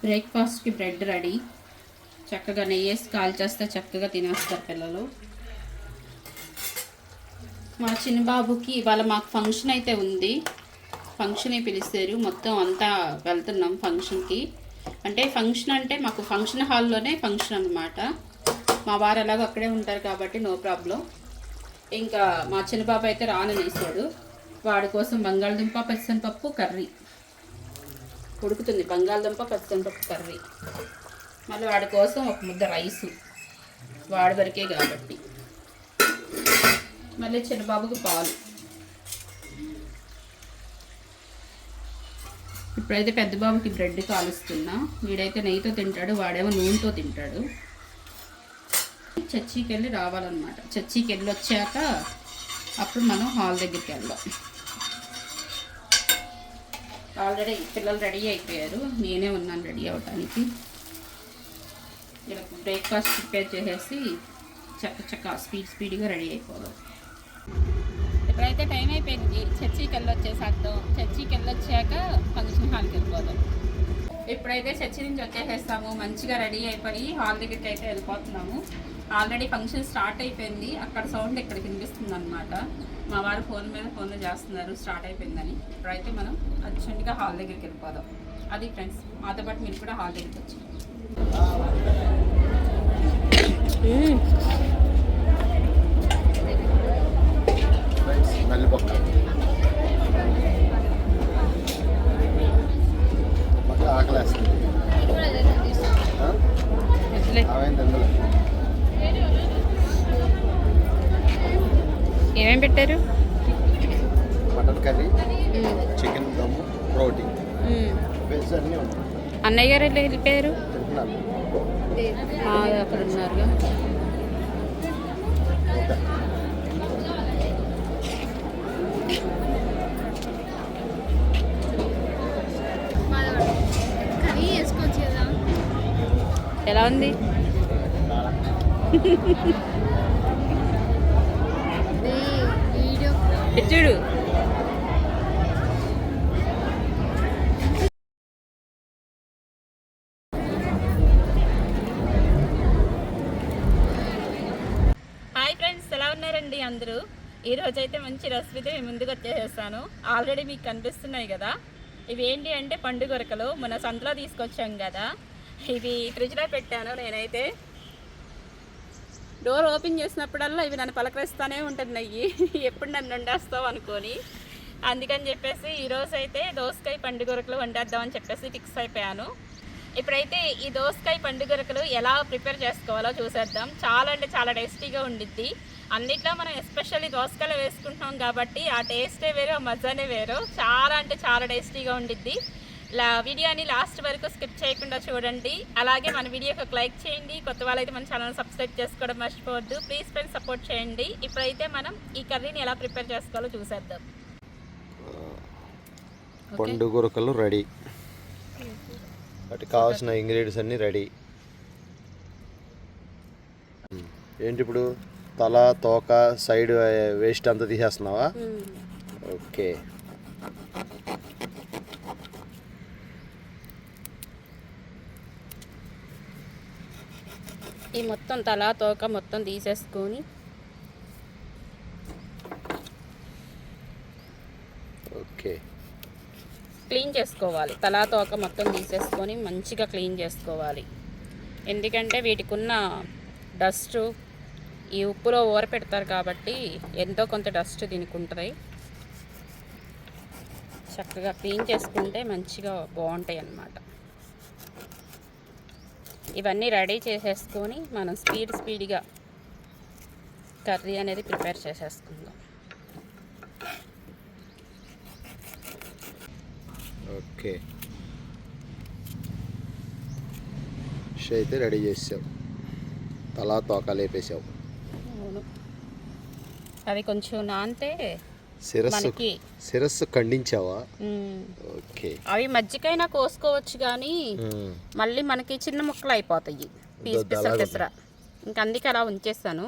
బ్రేక్ఫాస్ట్కి bread ready. చక్కగా నెయ్యేసి కాల్చేస్తే చక్కగా తినేస్తారు పిల్లలు. మా చిన్న బాబుకి ఇవాళ మాకు ఫంక్షన్ అయితే ఉంది. ఫంక్షన్ పిలిచారు, మొత్తం అంతా వెళ్తున్నాం ఫంక్షన్కి. అంటే ఫంక్షన్ అంటే మాకు ఫంక్షన్ హాల్లోనే ఫంక్షన్ అన్నమాట. మా వారు ఎలాగో అక్కడే ఉంటారు కాబట్టి నో ప్రాబ్లం. ఇంకా మా చిన్న బాబు అయితే రాననేసాడు. వాడి కోసం బంగాళదుంప పచ్చిశనగపప్పు కర్రీ ఉడుకుతుంది. బంగాళదుంప పచ్చిశనగపప్పు కర్రీ. మళ్ళీ వాడి కోసం ఒక ముద్ద రైసు, వాడి వరకే కాబట్టి. మళ్ళీ చిన్నబాబుకి పాలు. ఇప్పుడైతే పెద్ద బాబుకి బ్రెడ్ కాలుస్తున్నా. వీడైతే నెయ్యితో తింటాడు, వాడేమో నూనెతో తింటాడు. చర్చికి వెళ్ళి రావాలన్నమాట. చర్చికి వెళ్ళి వచ్చాక అప్పుడు మనం హాల్ దగ్గరికి వెళ్దాం. ఆల్రెడీ పిల్లలు రెడీ అయిపోయారు, నేనే ఉన్నాను రెడీ అవ్వటానికి. ఇలా బ్రేక్ఫాస్ట్ ప్రిపేర్ చేసేసి చక్క స్పీడ్గా రెడీ అయిపోదాం. ఇప్పుడైతే టైం అయిపోయింది. చర్చికి వెళ్ళొచ్చేసాక ఫంక్షన్ హాల్కి వెళ్ళిపోదాం. ఇప్పుడైతే చర్చి నుంచి వచ్చేసేస్తాము. మంచిగా రెడీ అయిపోయి హాల్ దగ్గరికి అయితే వెళ్ళిపోతున్నాము. ఆల్రెడీ ఫంక్షన్ స్టార్ట్ అయిపోయింది. అక్కడ సౌండ్ ఇక్కడ వినిపిస్తుంది అనమాట. మా వారు ఫోన్లో చేస్తున్నారు స్టార్ట్ అయిపోయిందని. ఇప్పుడైతే మనం అర్జెంట్గా హాల్ దగ్గరికి వెళ్ళిపోదాం. అది ఫ్రెండ్స్, మాతో పాటు మీరు కూడా హాల్ దగ్గరికి వచ్చి ఏమేం పెట్టారు? మటన్ కర్రీ, చికెన్ దమ్, రోటీ, వెజ్ అన్నీ ఉన్నాయి. అన్నయ్య గారు వెళ్ళిపోయారు, అక్కడ ఉన్నారుగా. ఎలా ఉంది? చూడు. హాయ్ ఫ్రెండ్స్, ఎలా ఉన్నారండి అందరూ? ఈరోజైతే మంచి రెసిపీతో మీ ముందుకు వచ్చేసేస్తాను. ఆల్రెడీ మీకు కనిపిస్తున్నాయి కదా. ఇవి ఏంటి అంటే పండుగొరకలు. మన సంతలో తీసుకొచ్చాం కదా. ఇవి ఫ్రిడ్జ్లో పెట్టాను. నేనైతే డోర్ ఓపెన్ చేసినప్పుడల్లా ఇవి నన్ను పలకరిస్తూనే ఉంటున్నాయి. ఎప్పుడు నన్ను వండేస్తావు అనుకొని. అందుకని చెప్పేసి ఈరోజు అయితే దోసకాయ పండుగొరకలు వండేద్దామని చెప్పేసి ఫిక్స్ అయిపోయాను. ఇప్పుడైతే ఈ దోసకాయ పండుగొరకలు ఎలా ప్రిపేర్ చేసుకోవాలో చూసేద్దాం. చాలా అంటే చాలా టేస్టీగా ఉండిద్ది. అన్నిట్లో మనం ఎస్పెషల్లీ దోసకాయలు వేసుకుంటున్నాం కాబట్టి ఆ టేస్టే వేరు, ఆ మజానే వేరు. చాలా అంటే చాలా టేస్టీగా ఉండిద్ది. వీడియోని లాస్ట్ వరకు స్కిప్ చేయకుండా చూడండి. అలాగే మన వీడియోకి ఒక లైక్ చేయండి. కొత్త వాళ్ళైతే మన ఛానల్ సబ్స్క్రైబ్ చేసుకోవడం మర్చిపోవద్దు. ప్లీజ్ ఫ్రెండ్స్ సపోర్ట్ చేయండి. ఇప్పుడైతే మనం ఈ కర్రీని ఎలా ప్రిపేర్ చేసుకోవాలో చూసేద్దాం. పండుగొరకలు రెడీ. వాటికి కావాల్సిన ఇంగ్రీడియంట్స్ అన్నీ రెడీ. ఏంటి ఇప్పుడు తల, తోక, సైడ్ వేస్ట్ అంతా తీసేస్తున్నావా? ఓకే. ఈ మొత్తం తల, తోక మొత్తం తీసేసుకొని ఓకే క్లీన్ చేసుకోవాలి. తల, తోక మొత్తం తీసేసుకొని మంచిగా క్లీన్ చేసుకోవాలి. ఎందుకంటే వీటికి ఉన్న డస్ట్ ఈ ఉప్పులో ఊర పెడతారు కాబట్టి ఎంతో కొంత డస్ట్ దీనికి ఉంటుంది. చక్కగా క్లీన్ చేసుకుంటే మంచిగా బాగుంటాయి అన్నమాట. ఇవన్నీ రెడీ చేసేసుకొని మనం స్పీడ్గా కర్రీ అనేది ప్రిపేర్ చేసేసుకుందాం. ఓకే, ఫిష్ అయితే రెడీ చేసావు. తలా తోక లేపేసావు. అవును, అవి కొంచెం నానితే శిరస్సు ఖండించావా? ఓకే. అవి మజ్జికైనా కోసుకోవచ్చు కానీ మళ్ళీ మనకి చిన్న ముక్కలు అయిపోతాయి, పిసర. ఇంకా అందుకే అలా ఉంచేస్తాను.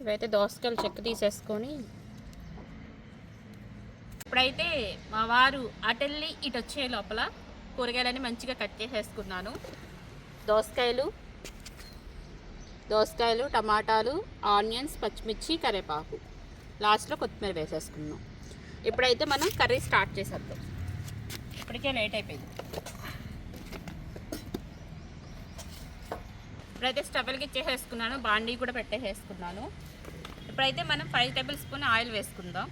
ఇవైతే దోసకాయలు చెక్కు తీసేసుకొని ఇప్పుడైతే మా వారు అటెళ్ళి ఇటు వచ్చే లోపల కూరగాయలన్నీ మంచిగా కట్ చేసేసుకున్నాను. దోసకాయలు, టమాటాలు, ఆనియన్స్, పచ్చిమిర్చి, కరివేపాకు, లాస్ట్లో కొత్తిమీర వేసేసుకున్నాం. ఇప్పుడైతే మనం కర్రీ స్టార్ట్ చేసేద్దాం. ఇప్పటికే లేట్ అయిపోయింది. ఇప్పుడైతే స్టవ్కి ఇచ్చేసేసుకున్నాను, బాండీ కూడా పెట్టేసేసుకున్నాను. ఇప్పుడైతే మనం 5 టేబుల్ స్పూన్ ఆయిల్ వేసుకుందాం.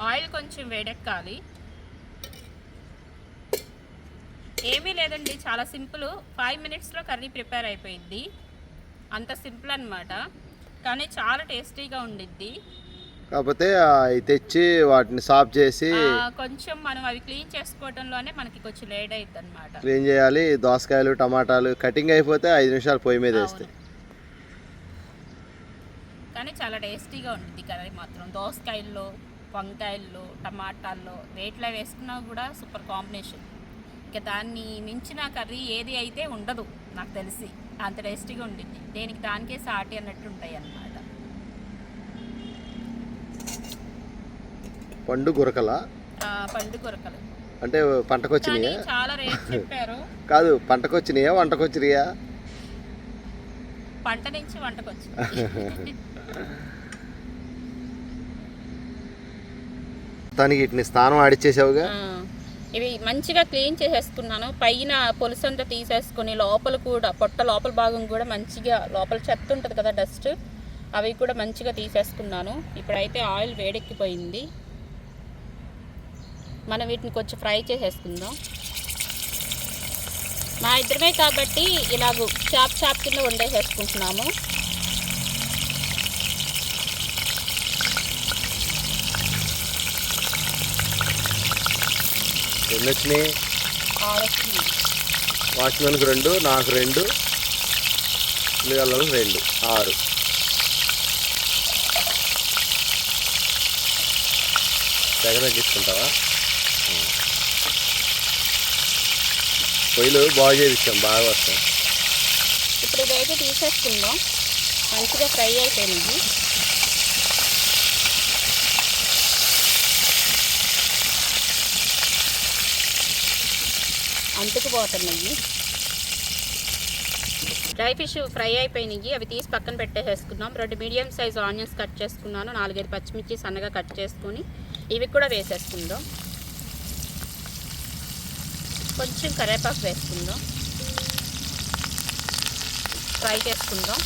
ఆయిల్ కొంచెం వేడెక్కాలి. ఏమీ లేదండి, చాలా సింపుల్. 5 మినిట్స్లో కర్రీ ప్రిపేర్ అయిపోయింది. అంత సింపుల్ అన్నమాట, కానీ చాలా టేస్టీగా ఉండిద్ది. కాకపోతే అవి తెచ్చి వాటిని సాఫ్ చేసి కొంచెం మనం అవి క్లీన్ చేసుకోవడంలోనే మనకి కొంచెం లేట్ అవుతుంది అన్నమాట. క్లీన్ చేయాలి. దోసకాయలు, టమాటాలు కటింగ్ అయిపోతే 5 నిమిషాలు పొయ్యి మీద వేస్తే. కానీ చాలా టేస్టీగా ఉంటుంది కర్రీ మాత్రం. దోసకాయల్లో, వంకాయల్లో, టమాటాల్లో వేటిలో వేసుకున్నా కూడా సూపర్ కాంబినేషన్. ఇక దాన్ని మించిన కర్రీ ఏది అయితే ఉండదు నాకు తెలిసి. అంత టేస్టీగా ఉంటుంది. దానికే సాటి అన్నట్టు ఉంటాయి అన్నమాట. పండు గురకల అంటే పంటకొచ్చినాయా? చాలా రేట్ చెప్పారు. కాదు, పంటకొచ్చినాయా వంటకొచ్చినాయా? పంట నుంచి వంటకొచ్చి. తనకి వీటిని స్థానం ఆడిచ్చేసావుగా. ఇవి మంచిగా క్లీన్ చేసేసుకున్నాను. పైన పొలుసంతా తీసేసుకొని లోపల కూడా పొట్ట లోపల భాగం కూడా మంచిగా, లోపల చెత్త ఉంటుంది కదా డస్ట్, అవి కూడా మంచిగా తీసేసుకున్నాను. ఇప్పుడైతే ఆయిల్ వేడెక్కిపోయింది. మనం వీటిని కొంచెం ఫ్రై చేసేసుకుందాం. మా ఇద్దరమే కాబట్టి ఇలాగ చాప్ కింద వండేసేసుకుంటున్నాము. ఎన్ని వచ్చినాయి? వాచ్మెన్కి 2, నాకు 2, పిల్లగాళ్ళకి 2, 6. తెగ తగ్గించుకుంటావా? పొయ్యిలు బాగా చేయించాం, బాగా వస్తాం. ఇప్పుడు ఇదైతే తీసేసుకుందాం. మంచిగా ఫ్రై అయిపోయింది. అంటుకుపోతున్నాయి. డ్రై ఫిష్ ఫ్రై అయిపోయినాయి. అవి తీసి పక్కన పెట్టేసేసుకున్నాం. 2 మీడియం సైజ్ ఆనియన్స్ కట్ చేసుకున్నాను. 4-5 పచ్చిమిర్చి సన్నగా కట్ చేసుకొని ఇవి కూడా వేసేసుకుందాం. కొంచెం కరివేపాకు వేసుకుందాం. ఫ్రై చేసుకుందాం.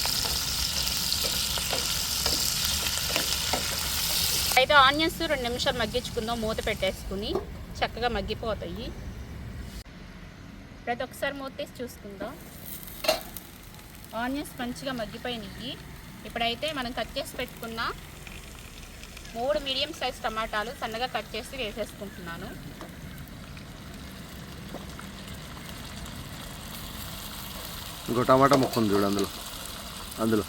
అయితే ఆనియన్స్ 2 నిమిషాలు మగ్గించుకుందాం. మూత పెట్టేసుకుని చక్కగా మగ్గిపోతాయి. ప్రతి ఒక్కసారి మూత తీసి చూసుకుందాం. ఆనియన్స్ మంచిగా మగ్గిపోయినాయి. ఇప్పుడైతే మనం కట్ చేసి పెట్టుకున్న 3 మీడియం సైజ్ టమాటాలు సన్నగా కట్ చేసి వేసేసుకుంటున్నాను. ఇంకో టమాటా ముక్క ఉంది చూడు అందులో.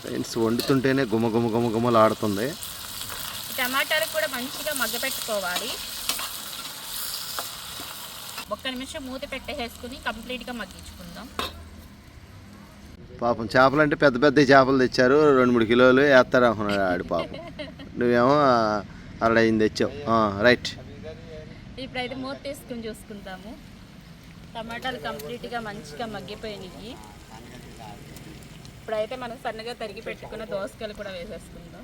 ఫ్రెండ్స్, వండుతుంటేనే గుమ్మలు ఆడుతుంది. టమాటాలు కూడా మంచిగా మగ్గపెట్టుకోవాలి. 1 నిమిషం మూత పెట్టేసుకుని కంప్లీట్గా మగ్గించుకుందాం. పాపం చేపలు అంటే పెద్ద చేపలు తెచ్చారు, 2-3 కిలోలు వేస్తారు అనుకున్నాడు ఆడు పాపం. నువ్వేమో 1/2 తెచ్చావు. రైట్. ఇప్పుడైతే మూత తీసుకుని చూసుకుందాము. టమాటాలు కంప్లీట్గా మంచిగా మగ్గిపోయినాయి. ఇప్పుడైతే మనం సన్నగా తరిగి పెట్టుకున్న దోసకాయలు కూడా వేసేసుకుందాం.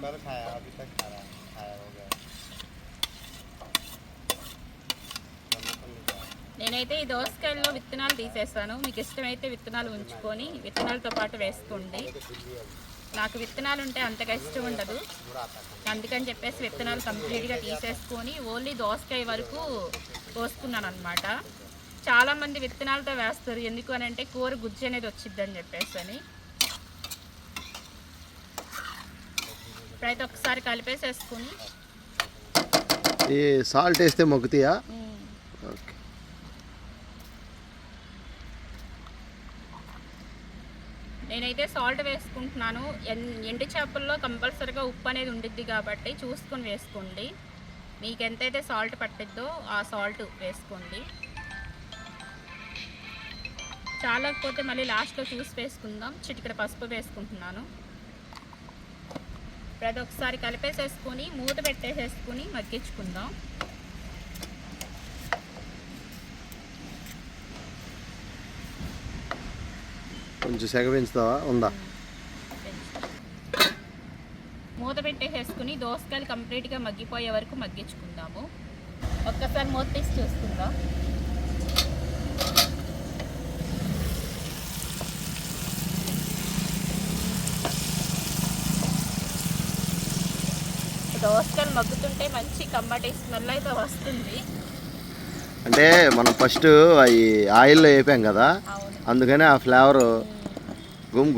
నేనైతే ఈ దోసకాయల్లో విత్తనాలు తీసేస్తాను. మీకు ఇష్టమైతే విత్తనాలు ఉంచుకొని విత్తనాలతో పాటు వేసుకోండి. నాకు విత్తనాలు ఉంటే అంతగా ఇష్టం ఉండదు, అందుకని చెప్పేసి విత్తనాలు కంప్లీట్గా తీసేసుకొని ఓన్లీ దోసకాయ వరకు పోసుకున్నాను అనమాట. చాలామంది విత్తనాలతో వేస్తారు, ఎందుకు అని అంటే కూర గుజ్జు అనేది వచ్చిద్దని చెప్పేసి అని. ఇప్పుడైతే ఒకసారి కలిపేసేసుకొని ఈ సాల్ట్ వేస్తే మొక్కుతాయా? ఓకే. నేనైతే సాల్ట్ వేసుకుంటున్నాను. ఎండు చేపల్లో కంపల్సరీగా ఉప్పు అనేది ఉండిద్ది కాబట్టి చూసుకొని వేసుకోండి. మీకు ఎంతైతే సాల్ట్ పట్టిద్దో ఆ సాల్ట్ వేసుకోండి. చాలకపోతే మళ్ళీ లాస్ట్లో చూసి వేసుకుందాం. చిటికెడ పసుపు వేసుకుంటున్నాను. ఇప్పుడు అది ఒకసారి కలిపేసేసుకొని మూత పెట్టేసేసుకొని మగ్గించుకుందాం. కొంచెం సెగ పెంచుతావా? ఉందా? మూత పెట్టేసేసుకుని దోసకాయలు కంప్లీట్గా మగ్గిపోయే వరకు మగ్గించుకుందాము. ఒక్కసారి మూత తీసి చూసుకుందాం. దోసకాయలు మగ్గుతుంటే మంచి కమ్మటి స్మెల్ అయితే వస్తుంది. అంటే మనం ఫస్ట్ అవి ఆయిల్లో వేపాం కదా, అవును, అందుకని ఆ ఫ్లేవర్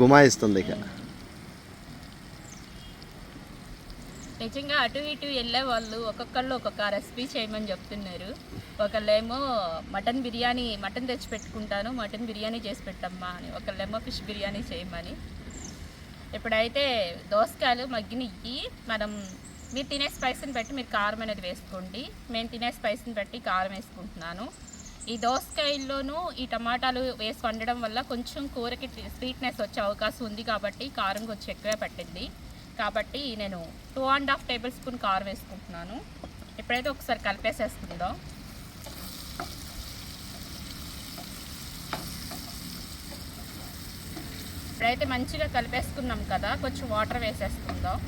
గుమాయిస్తుంది. ఇక నిజంగా అటు ఇటు వెళ్ళే వాళ్ళు ఒక్కొక్కళ్ళు ఒక్కొక్క రెసిపీ చేయమని చెప్తున్నారు. ఒకళ్ళేమో మటన్ తెచ్చి పెట్టుకుంటాను, మటన్ బిర్యానీ చేసి పెట్టమ్మా అని, ఒకళ్ళేమో ఫిష్ బిర్యానీ చేయమని. ఇప్పుడైతే దోసకాయలు మగ్గినవి. మీరు తినే స్పైస్ని బట్టి మీరు కారం అనేది వేసుకోండి. నేను తినే స్పైస్ని బట్టి కారం వేసుకుంటున్నాను. ఈ దోసకాయల్లోనూ ఈ టమాటాలు వేసి వండడం వల్ల కొంచెం కూరకి స్వీట్నెస్ వచ్చే అవకాశం ఉంది కాబట్టి కారం కొంచెం ఎక్కువే పట్టింది. కాబట్టి నేను 2.5 టేబుల్ స్పూన్ కారం వేసుకుంటున్నాను. ఇప్పుడైతే ఒకసారి కలిపేసేసుకుందాం. ఇప్పుడైతే మంచిగా కలిపేసుకున్నాం కదా, కొంచెం వాటర్ వేసేసుకుందాం.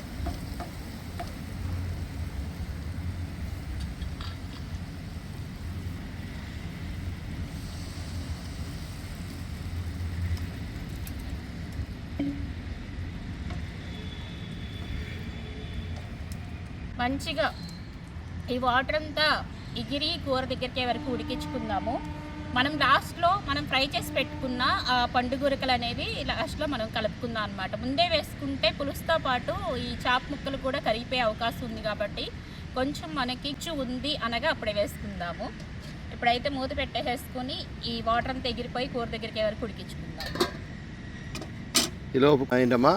మంచిగా ఈ వాటర్ అంతా ఎగిరి కూర దగ్గరికి వరకు ఉడికించుకుందాము. లాస్ట్లో మనం ఫ్రై చేసి పెట్టుకున్న పండుగూరకలు అనేవి లాస్ట్లో మనం కలుపుకుందాం అనమాట. ముందే వేసుకుంటే పులుసుతో పాటు ఈ చాప ముక్కలు కూడా కరిగిపోయే అవకాశం ఉంది కాబట్టి కొంచెం మనకి ఉంది అనగా అప్పుడే వేసుకుందాము. ఇప్పుడైతే మూత పెట్టేసుకొని ఈ వాటర్ అంతా ఎగిరిపోయి కూర దగ్గరికి వరకు ఉడికించుకుందాం. ఈలోపు ఏంటమ్మా?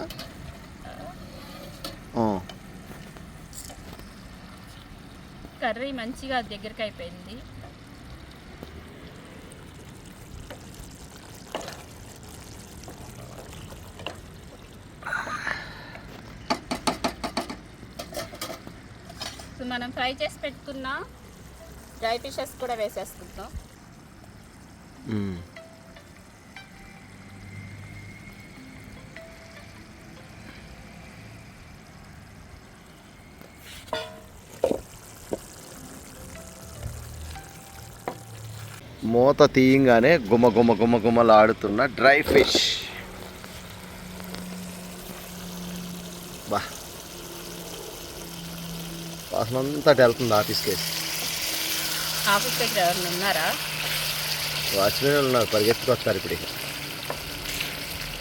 కర్రీ మంచిగా దగ్గరికి అయిపోయింది. మనం ఫ్రై చేసి పెట్టుకున్న డ్రై ఫిషెస్ కూడా వేసేసుకుంటాం. మూత తీయంగానే గుమ్మలాడుతున్న డ్రై ఫిష్. బా, వాసన అంతా వెళ్తుంది ఆఫీస్కి. ఆఫీస్ దగ్గర ఎవరైనా ఉన్నారా? వాచ్మెన్ ఉన్నారు, పరిగెత్తుకొస్తారు ఇప్పుడు.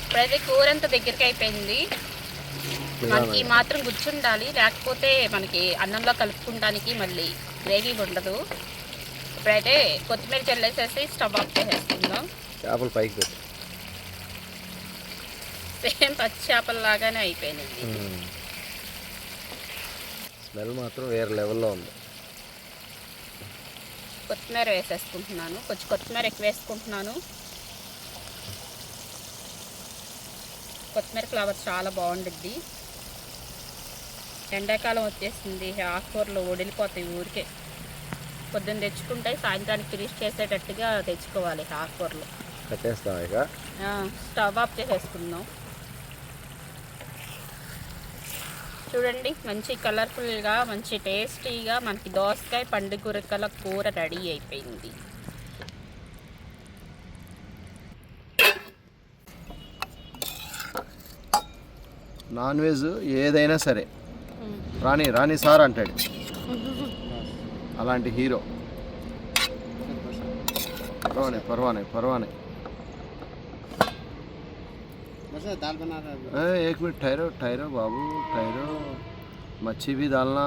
ఇప్పుడైతే కూర అంతా దగ్గరికి అయిపోయింది. మనకి మాత్రం గుర్చుండాలి, లేకపోతే మనకి అన్నంలో కలుపుకుంటానికి మళ్ళీ గ్రేవీ ఉండదు. ఇప్పుడైతే కొత్తిమీర చల్లేసేసి స్టవ్ ఆఫ్ చేసేసుకుందాం. చేపలు పైకి పెట్టి సేమ్ పచ్చి చేపల లాగానే అయిపోయింది. స్మెల్ మాత్రం వేరే లెవెల్లో ఉంది. కొత్తిమీర వేసేసుకుంటున్నాను, కొంచెం కొత్తిమీర ఎక్కువ వేసుకుంటున్నాను. కొత్తిమీర ఫ్లేవర్ చాలా బాగుంటుంది. ఎండాకాలం వచ్చేసింది, ఆకుకూరలు వడిలిపోతాయి ఊరికే. పొద్దున్న తెచ్చుకుంటే సాయంత్రానికి ఫినిష్ చేసేటట్టుగా తెచ్చుకోవాలి ఆకుకూరలు. కట్టేస్తాం ఇక. స్టవ్ ఆఫ్ చేసేసుకుందాం. చూడండి, మంచి కలర్ఫుల్గా మంచి టేస్టీగా మనకి దోసకాయ పండుగూరకల కూర రెడీ అయిపోయింది. నాన్ వెజ్ ఏదైనా సరే రాణి సార్ అంటాడు. అలాంటి హీరో. परवाने दाल बना रहा है। एक मिनट ठहरो बाबू, मच्छी भी डालना।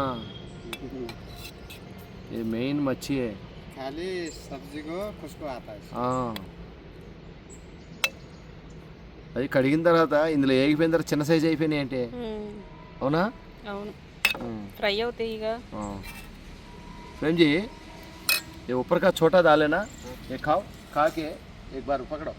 ये मेन मच्छी है, खाली सब्जी को खुशबू आता है। हाँ, అది కడిగిన తర్వాత ఇందులో ఏగిపోయిన తర్వాత చిన్న సైజ్ అయిపోయినాయి అంటే అవునా? అవును, ఫ్రై అవుతాయి ఇక. प्रेम जी, ये ऊपर का छोटा दाल है ना, ये खाओ, खा के एक बार पकड़ो।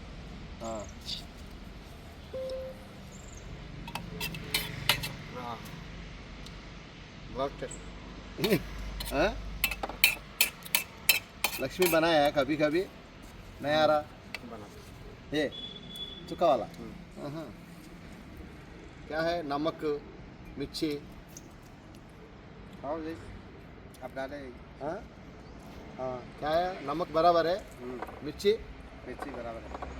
बहुत टेस्ट हाँ? लक्ष्मी बनाया है कभी कभी नहीं आ रहा बना ये चुका वाला हाँ। क्या है नमक मिर्ची और जी आप डाले हाँ हाँ क्या है नमक बराबर है मिर्ची मिर्ची बराबर है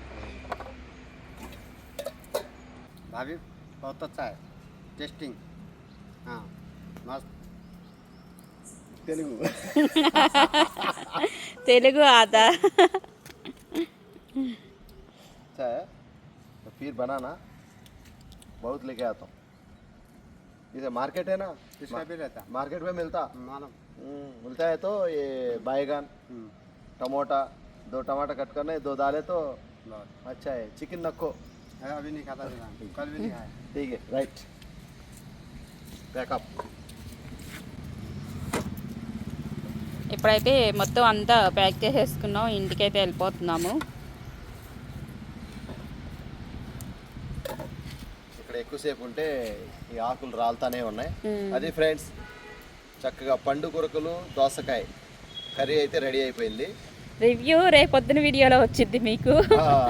भाभी बहुत अच्छा है टेस्टिंग हाँ मस्त तेलुगु తెలుగు ఆదా अच्छा है तो फिर बनाना बहुत लेके आता हूँ इसे मार्केट है ना इसका भी रहता मार्केट में मिलता मालूम मिलता है तो ये बैगन टमाटा 2 टमाटर कट करने 2 डाले तो बहुत अच्छा है चिकन नक्को है अभी नहीं खाता था कल भी नहीं खाया ठीक है राइट पैकअप ఇప్పుడైతే మొత్తం అంతా ప్యాక్ చేసేసుకున్నాం ఇంటికైతే వెళ్ళిపోతున్నాము ఇక్కడ ఎక్కువసేపు ఉంటే ఈ ఆకులు రాలుతానే ఉన్నాయి అది ఫ్రెండ్స్ చక్కగా పండు కొరకలు దోసకాయ కర్రీ అయితే రెడీ అయిపోయింది రివ్యూ రేపొద్దున వీడియోలో వచ్చింది మీకు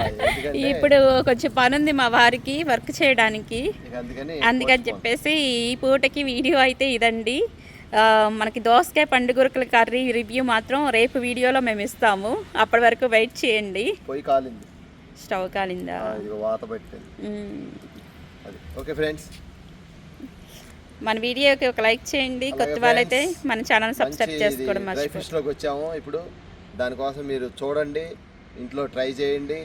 ఎందుకంటే ఇప్పుడు కొంచెం పని ఉంది మా వారికి వర్క్ చేయడానికి ఇక అందుకని చెప్పేసి ఈ పూటకి వీడియో అయితే ఇదండి మనకి దోసకాయ పండుగొరకల కర్రీ రివ్యూ మాత్రం రేపు వీడియోలో మేము ఇస్తాము అప్పటి వరకు వెయిట్ చేయండి పొయ్యి కాలింది స్టవ్ కాలిందా ఇక వాత పెట్టింది అది ఓకే ఫ్రెండ్స్ మన వీడియోకి ఒక లైక్ చేయండి కొత్త వాళ్ళైతే మన ఛానల్ సబ్స్క్రైబ్ చేసుకోవడం డ్రై మర్చిపోకండి ఫిష్లోకి వచ్చాము ఇప్పుడు దానికోసం మీరు చూడండి ఇంట్లో ట్రై చేయండి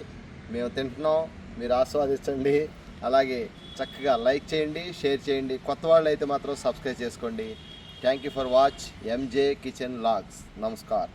మేము తింటున్నాం మీరు ఆస్వాదించండి అలాగే చక్కగా లైక్ చేయండి షేర్ చేయండి కొత్త వాళ్ళు అయితే మాత్రం సబ్స్క్రైబ్ చేసుకోండి thank you for watch MJ kitchen logs నమస్కారం